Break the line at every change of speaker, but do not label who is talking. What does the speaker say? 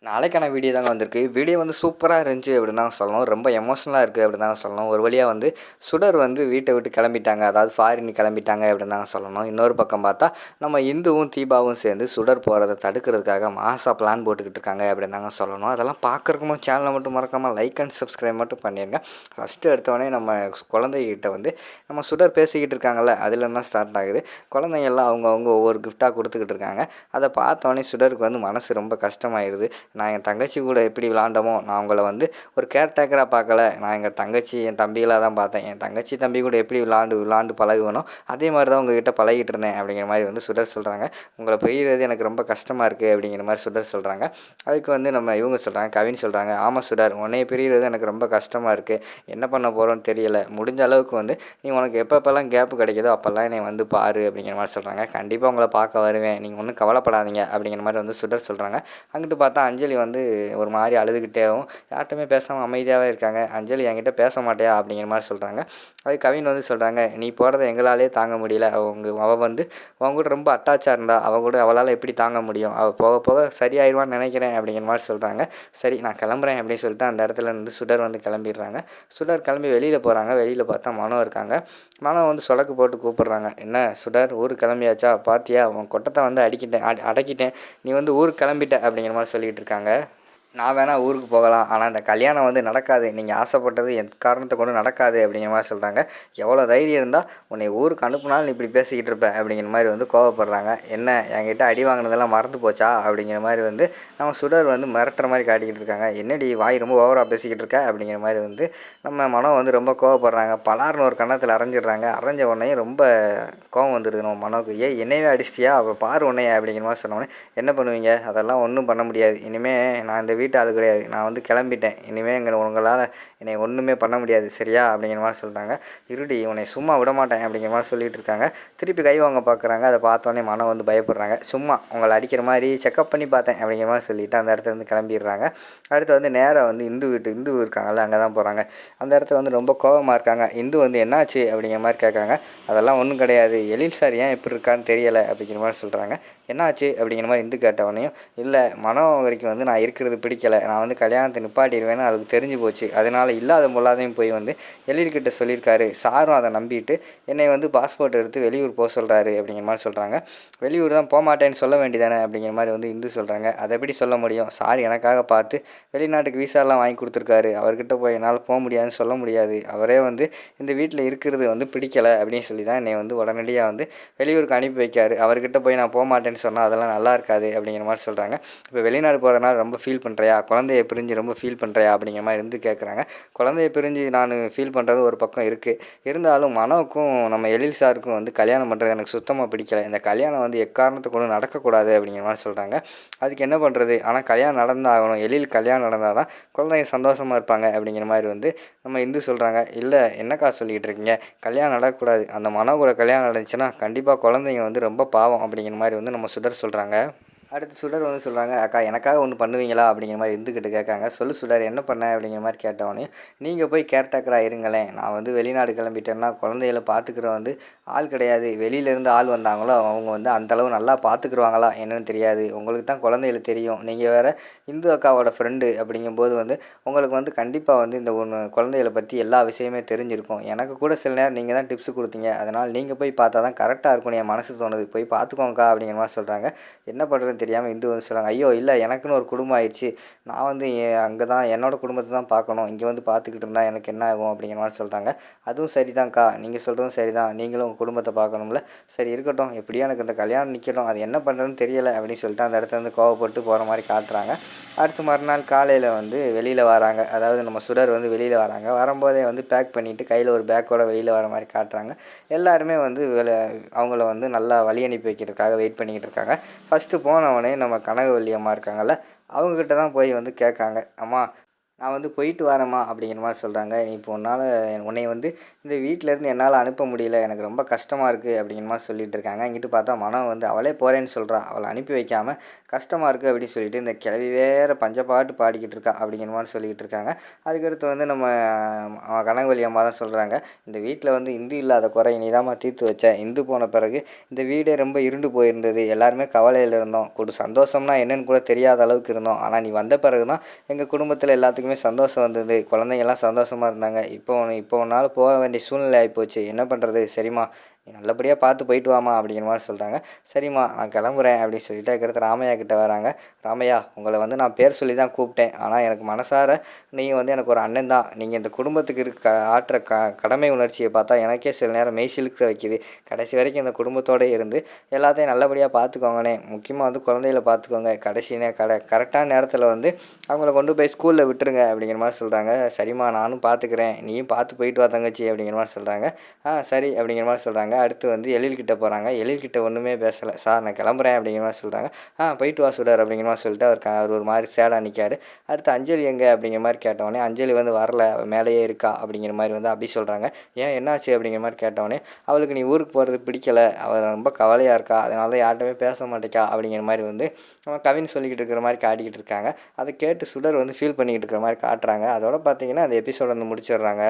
நாளைக்கான வீடியோ தாங்க வந்திருக்கு. வீடியோ வந்து சூப்பரா இருந்துச்சு அப்படின்னு தான் சொல்லணும். ரொம்ப எமோஷனலா இருக்குது அப்படின்னு தான் சொல்லணும். ஒரு வழியா வந்து சுடர் வந்து வீட்ட விட்டு கிளம்பிட்டாங்க. அதாவது ஃபாரின் கிளம்பிட்டாங்க அப்படின்னு தான் சொல்லணும். இன்னொரு பக்கம் பார்த்தா, நம்ம இந்துவும், தீபாவும் சேர்ந்து சுடர் போறத தடுக்கிறதுக்காக மாசா பிளான் போட்டுக்கிட்டு இருக்காங்க அப்படின்னு தாங்க சொல்லணும். அதெல்லாம் பார்க்கறக்கு முன் சேனலை மட்டும் மறக்காம லைக் அண்ட் சப்ஸ்கிரைப் மட்டும் பண்ணிருங்க. ஃபர்ஸ்ட்டு எடுத்தோடனே நம்ம குழந்தைகிட்ட வந்து நம்ம சுடர் பேசிக்கிட்டு இருக்காங்கல்ல, அதுலேருந்து தான் ஸ்டார்ட் ஆகுது. குழந்தைங்கள்லாம் அவங்கவங்க ஒவ்வொரு கிஃப்ட்டாக கொடுத்துக்கிட்டு இருக்காங்க. அதை பார்த்தோன்னே சுடருக்கு வந்து மனசு ரொம்ப கஷ்டமாயிருது. நான் என் தங்கச்சி கூட எப்படி விளாண்டமோ, நான் உங்கள வந்து ஒரு கேர்டேக்கராக பார்க்கல. நான் எங்கள் தங்கச்சி, என் தம்பிகளாக தான் பார்த்தேன். என் தங்கச்சி, தம்பி கூட எப்படி விளாண்டு பழகுவனோ, அதே மாதிரி தான் உங்ககிட்ட பழகிட்டு இருந்தேன் அப்படிங்கிற மாதிரி வந்து சுடர் சொல்கிறாங்க. உங்களை பிரியிறது எனக்கு ரொம்ப கஷ்டமாக இருக்குது அப்படிங்கிற மாதிரி சுடர் சொல்கிறாங்க. அதுக்கு வந்து நம்ம இவங்க சொல்கிறாங்க, கவின் சொல்கிறாங்க, ஆமாம் சுடர், உன்னைய பிரியிறது எனக்கு ரொம்ப கஷ்டமாக இருக்குது. என்ன பண்ண போகிறோன்னு தெரியல. முடிஞ்ச அளவுக்கு வந்து நீ உனக்கு எப்பப்பெல்லாம் கேப்பு கிடைக்குதோ அப்போல்லாம் என்னை வந்து பாரு அப்படிங்கிற மாதிரி சொல்கிறாங்க. கண்டிப்பாக உங்களை பார்க்க வருவேன், நீங்கள் ஒன்றும் கவலைப்படாதீங்க அப்படிங்கிற மாதிரி வந்து சுடர் சொல்கிறாங்க. அங்கிட்டு பார்த்தா அஞ்சலி வந்து ஒரு மாதிரி அழுதுகிட்டேவும் யார்கிட்டையுமே பேசாமல் அமைதியாகவே இருக்காங்க. அஞ்சலி என்கிட்ட பேச மாட்டியா அப்படிங்கிற மாதிரி சொல்கிறாங்க. அது கவின் வந்து சொல்கிறாங்க, நீ போகிறத எங்களாலே தாங்க முடியல. அவள் வந்து அவங்க கூட ரொம்ப அட்டாச்சாக இருந்தா, அவளால் எப்படி தாங்க முடியும்? அவள் போக போக சரியாயிருவான்னு நினைக்கிறேன் அப்படிங்கிற மாதிரி சொல்கிறாங்க. சரி நான் கிளம்புறேன் அப்படின்னு சொல்லிட்டு அந்த இடத்துல இருந்து சுடர் வந்து கிளம்பிடுறாங்க. சுடர் கிளம்பி வெளியில் போகிறாங்க. வெளியில் பார்த்தா மனோ இருக்காங்க. மனோ வந்து சொடக்கு போட்டு கூப்பிட்றாங்க. என்ன சுடர், ஊருக்கு கிளம்பியாச்சா? பார்த்தியா, உன் கொட்டத்தை வந்து அடக்கிட்டேன். நீ வந்து ஊருக்கு கிளம்பிட்ட அப்படிங்கிற மாதிரி சொல்லிகிட்டு இருக்காங்க. நான் வேணா ஊருக்கு போகலாம், ஆனால் இந்த கல்யாணம் வந்து நடக்காது. நீங்கள் ஆசைப்பட்டது எக்காரணத்தை கொண்டும் நடக்காது அப்படிங்கிற மாதிரி சொல்கிறாங்க. எவ்வளோ தைரியம் இருந்தால் உன்னை ஊருக்கு அனுப்புனாலும் நீ இப்படி பேசிக்கிட்டு இருப்ப அப்படிங்கிற மாதிரி வந்து கோவப்படுறாங்க. என்ன என்கிட்ட அடி வாங்கினதெல்லாம் மறந்து போச்சா அப்படிங்கிற மாதிரி வந்து நம்ம சுடர் வந்து மிரட்டுற மாதிரி காட்டிக்கிட்டு இருக்காங்க. என்னடி வாய் ரொம்ப ஓவராக பேசிக்கிட்டு இருக்க அப்படிங்கிற மாதிரி வந்து நம்ம மனம் வந்து ரொம்ப கோவப்படுறாங்க. பலார்னு ஒரு கன்னத்தில் அரைஞ்சிடுறாங்க. அரைஞ்ச உடனே ரொம்ப கோவம் வந்துடுது நம்ம மனோவுக்கு. என்னையவே அடிச்சிட்டியா, அவள் பாரு உன்னைய அப்படிங்கிற மாதிரி சொன்னோடனே என்ன பண்ணுவீங்க? அதெல்லாம் ஒன்றும் பண்ண முடியாது. இனிமேல் நான் இந்த வீட்டு ஆள் கிடையாது. நான் வந்து கிளம்பிட்டேன். இனிமேல் உங்களால் என்னை ஒன்றுமே பண்ண முடியாது, சரியா அப்படிங்கிற மாதிரி சொல்கிறாங்க. இருடி, உன்னை சும்மா விட மாட்டேன் அப்படிங்கிற மாதிரி சொல்லிட்டு இருக்காங்க. திருப்பி கை வாங்க பார்க்குறாங்க. அதை பார்த்தோன்னே மனம் வந்து பயப்படுறாங்க. சும்மா உங்களை அடிக்கிற மாதிரி செக்கப் பண்ணி பார்த்தேன் அப்படிங்கிற மாதிரி சொல்லிவிட்டு அந்த இடத்துல இருந்து கிளம்பிடுறாங்க. அடுத்து வந்து நேராக வந்து இந்து இருக்காங்கல்ல, அங்கே தான் போகிறாங்க. அந்த இடத்துல வந்து ரொம்ப கோபமாக இருக்காங்க. இந்து வந்து என்னாச்சு அப்படிங்கிற மாதிரி கேட்குறாங்க. அதெல்லாம் ஒன்றும் கிடையாது, எழில் சார் ஏன் இப்படி இருக்கான்னு தெரியலை அப்படிங்கிற மாதிரி சொல்கிறாங்க. என்னாச்சு அப்படிங்கிற மாதிரி இந்து கேட்டவனையும், இல்லை மனோகரிக்கு வந்து நான் இருக்கிறது பிடிக்கலை, நான் வந்து கல்யாணத்தை நிப்பாட்டிடுவேன்னு அதுக்கு தெரிஞ்சு போச்சு. அதனால் இல்லாத பொல்லாதையும் போய் வந்து எழில்கிட்ட சொல்லியிருக்காரு. சாரும் அதை நம்பிட்டு என்னை வந்து பாஸ்போர்ட் எடுத்து வெளியூர் போக சொல்கிறாரு அப்படிங்கிற மாதிரி சொல்கிறாங்க. வெளியூர் தான் போக மாட்டேன்னு சொல்ல வேண்டியதானே அப்படிங்கிற மாதிரி வந்து இந்து சொல்கிறாங்க. அதை எப்படி சொல்ல முடியும்? சார் எனக்காக பார்த்து வெளிநாட்டுக்கு விசாலாம் வாங்கி கொடுத்துருக்காரு. அவர்கிட்ட போய் என்னால் போக முடியாதுன்னு சொல்ல முடியாது. அவரே வந்து இந்த வீட்டில் இருக்கிறது வந்து பிடிக்கலை அப்படின்னு சொல்லி தான் என்னை வந்து உடனடியாக வந்து வெளியூருக்கு அனுப்பி வைக்காரு. அவர்கிட்ட போய் நான் போக மாட்டேன்னு சொன்னால் அதெல்லாம் நல்லா இருக்காது அப்படிங்கிற மாதிரி சொல்கிறாங்க. இப்போ வெளிநாடு போகிறதுனால ரொம்ப ஃபீல் பண்ணுறியா, குழந்தைய பிரிஞ்சு ரொம்ப ஃபீல் பண்ணுறியா அப்படிங்கிற மாதிரி இருந்து கேட்குறாங்க. குழந்தைய பிரிஞ்சு நான் ஃபீல் பண்ணுறது ஒரு பக்கம் இருக்குது. இருந்தாலும் மனோவுக்கும் நம்ம எழில் சாருக்கும் வந்து கல்யாணம் பண்ணுறது எனக்கு சுத்தமாக பிடிக்கல. இந்த கல்யாணம் வந்து எக்காரணத்தை கொண்டு நடக்கக்கூடாது அப்படிங்கிற மாதிரி சொல்கிறாங்க. அதுக்கு என்ன பண்ணுறது, ஆனால் கல்யாணம் நடந்தாகணும். எழில் கல்யாணம் நடந்தால் தான் குழந்தைங்க சந்தோஷமாக இருப்பாங்க அப்படிங்கிற மாதிரி வந்து நம்ம இந்து சொல்கிறாங்க. இல்லை என்னக்கா சொல்லிகிட்டு இருக்கீங்க, கல்யாணம் நடக்கக்கூடாது. அந்த மனோ கூட கல்யாணம் நடந்துச்சுன்னா கண்டிப்பாக குழந்தைங்க வந்து ரொம்ப பாவம் அப்படிங்கிற மாதிரி வந்து நம்ம சுடர் சொல்கிறாங்க. அடுத்து சுடர் வந்து சொல்கிறாங்க, அக்கா எனக்காக ஒன்று பண்ணுவீங்களா அப்படிங்கிற மாதிரி இருந்துக்கிட்டு கேட்காங்க. சொல்லு சுடர், என்ன பண்ண அப்படிங்கிற மாதிரி கேட்டவொடனே, நீங்கள் போய் கேர்டேக்கராக இருங்களேன். நான் வந்து வெளிநாடு கிளம்பிட்டேன்னா குழந்தைகளை பார்த்துக்கிற வந்து ஆள் கிடையாது. வெளியிலேருந்து ஆள் வந்தாங்களோ அவங்க வந்து அந்தளவு நல்லா பார்த்துக்குருவாங்களா என்னன்னு தெரியாது. உங்களுக்கு தான் குழந்தைகளை தெரியும். நீங்கள் வேறு இந்து அக்காவோட ஃப்ரெண்டு அப்படிங்கும்போது வந்து உங்களுக்கு வந்து கண்டிப்பாக வந்து இந்த ஒன்று குழந்தைகளை பற்றி எல்லா விஷயமே தெரிஞ்சிருக்கும். எனக்கு கூட சில நேரம் நீங்கள் தான் டிப்ஸ் கொடுத்தீங்க. அதனால் நீங்கள் போய் பார்த்தா தான் கரெக்டாக இருக்கும்னு என் மனசு தோணுது. போய் பார்த்துக்கோங்கக்கா அப்படிங்கிற மாதிரி சொல்கிறாங்க. என்ன பண்ணுறது தெரியாமல் இந்து வந்து சொல்கிறாங்க, ஐயோ இல்லை எனக்குன்னு ஒரு குடும்பம் ஆயிடுச்சு. நான் வந்து அங்கே தான் என்னோடய குடும்பத்தை தான் பார்க்கணும். இங்கே வந்து பார்த்துக்கிட்டு இருந்தால் எனக்கு என்ன ஆகும் அப்படிங்கிற மாதிரி சொல்கிறாங்க. அதுவும் சரிதான்க்கா, நீங்கள் சொல்கிறதும் சரிதான். நீங்களும் உங்கள் குடும்பத்தை பார்க்கணும்ல. சரி இருக்கட்டும், எப்படியும் எனக்கு இந்த கல்யாணம் நிற்கணும். அது என்ன பண்ணுறதுன்னு தெரியலை அப்படின்னு சொல்லிட்டு அந்த இடத்துல வந்து கோவப்பட்டு போகிற மாதிரி காட்டுறாங்க. அடுத்து மறுநாள் காலையில் வந்து வெளியில் வராங்க. அதாவது நம்ம சுடர் வந்து வெளியில் வராங்க. வரும்போதே வந்து பேக் பண்ணிவிட்டு கையில் ஒரு பேக்கோட வெளியில் வர மாதிரி காட்டுறாங்க. எல்லாருமே வந்து அவங்கள வந்து நல்லா வழி அனுப்பி வைக்கிறதுக்காக வெயிட் பண்ணிக்கிட்டு இருக்காங்க. ஃபஸ்ட்டு போனவொடனே நம்ம கனகவல்லி அம்மா இருக்காங்கல்ல, அவங்கக்கிட்ட தான் போய் வந்து கேட்காங்க. அம்மா, நான் வந்து போயிட்டு வரேம்மா அப்படிங்கிற மாதிரி சொல்கிறாங்க. நீ இப்போ உன்னைய வந்து இந்த வீட்டிலேருந்து என்னால் அனுப்ப முடியல. எனக்கு ரொம்ப கஷ்டமாக இருக்குது அப்படிங்கிற மாதிரி சொல்லிட்டு இருக்காங்க. இங்கிட்டு பார்த்தா மனம் வந்து அவளே போகிறேன்னு சொல்கிறா. அவளை அனுப்பி வைக்காமல் கஷ்டமாக இருக்குது அப்படின்னு சொல்லிட்டு இந்த கிழவி வேற பஞ்சப்பாட்டு பாடிக்கிட்டு இருக்கா அப்படிங்கிற மாதிரி சொல்லிக்கிட்டு இருக்காங்க. அதுக்கடுத்து வந்து நம்ம கனகவல்லி அம்மா தான் சொல்கிறாங்க, இந்த வீட்டில் வந்து இந்து இல்லாத குறை நீதாம்மா தீர்த்து வச்ச. இந்து போன பிறகு இந்த வீடே ரொம்ப இருண்டு போயிருந்தது. எல்லாருமே கவலையில் இருந்தோம். சந்தோஷம்னா என்னன்னு கூட தெரியாத அளவுக்கு இருந்தோம். ஆனால் நீ வந்த பிறகு தான் எங்கள் குடும்பத்தில் எல்லாத்துக்குமே சந்தோஷம் வந்தது. குழந்தைங்கள்லாம் சந்தோஷமாக இருந்தாங்க. இப்போ உன்னால் போக வேண்டிய சூழ்நிலை ஆகிப்போச்சு. என்ன பண்ணுறது? சரிம்மா, நீ நல்லபடியாக பார்த்து போயிட்டு வாம்மா அப்படிங்கிற மாதிரி சொல்கிறாங்க. சரிம்மா நான் கிளம்புறேன் அப்படின்னு சொல்லிட்டு அதுக்கடுத்து ராமையா கிட்டே வராங்க. ராமையா, உங்களை வந்து நான் பேர் சொல்லி தான் கூப்பிட்டேன். ஆனால் எனக்கு மனசார நீங்கள் வந்து எனக்கு ஒரு அண்ணன் தான். நீங்கள் இந்த குடும்பத்துக்கு ஆற்றுற கடமை உணர்ச்சியை பார்த்தா எனக்கே சில நேரம் மெய் சிலுக்க வைக்கிது. கடைசி வரைக்கும் இந்த குடும்பத்தோடு இருந்து எல்லாத்தையும் நல்லபடியாக பார்த்துக்கோங்கண்ணே. முக்கியமாக வந்து குழந்தைகளை பார்த்துக்கோங்க. கரெக்டான நேரத்தில் வந்து அவங்கள கொண்டு போய் ஸ்கூலில் விட்டுருங்க அப்படிங்கிற மாதிரி சொல்கிறாங்க. சரிம்மா நானும் பார்த்துக்கிறேன். நீயும் பார்த்து போயிட்டு வா தங்கச்சி அப்படிங்கிற மாதிரி சொல்கிறாங்க. சரி அப்படிங்கிற மாதிரி சொல்கிறாங்க. அடுத்து வந்து எழில்கிட்ட போகிறாங்க. எழில்கிட்ட ஒன்றுமே பேசலை. சார் நான் கிளம்புறேன் அப்படிங்கிற மாதிரி சொல்கிறாங்க. போயிட்டு வா சுடர் அப்படிங்கிற மாதிரி சொல்லிட்டு அவர் ஒரு மாதிரி சேடாக நிற்காரு. அடுத்து அஞ்சலி எங்கே அப்படிங்கிற மாதிரி கேட்டவொடனே அஞ்சலி வந்து வரல, மேலேயே இருக்கா அப்படிங்கிற மாதிரி வந்து அபி சொல்கிறாங்க. ஏன் என்னாச்சு அப்படிங்கிற மாதிரி கேட்டவொடனே அவளுக்கு நீ ஊருக்கு போகிறது பிடிக்கல, அவள் ரொம்ப கவலையாக இருக்கா, அதனால தான் யார்கிட்டயுமே பேச மாட்டேக்கா அப்படிங்கிற மாதிரி வந்து கவின் சொல்லிக்கிட்டு இருக்கிற மாதிரி காட்டிக்கிட்டு இருக்காங்க. அதை கேட்டு சுடர் வந்து ஃபீல் பண்ணிக்கிட்டு இருக்கிற மாதிரி காட்டுறாங்க. அதோட பார்த்தீங்கன்னா அந்த எபிசோட வந்து முடிச்சிடுறாங்க.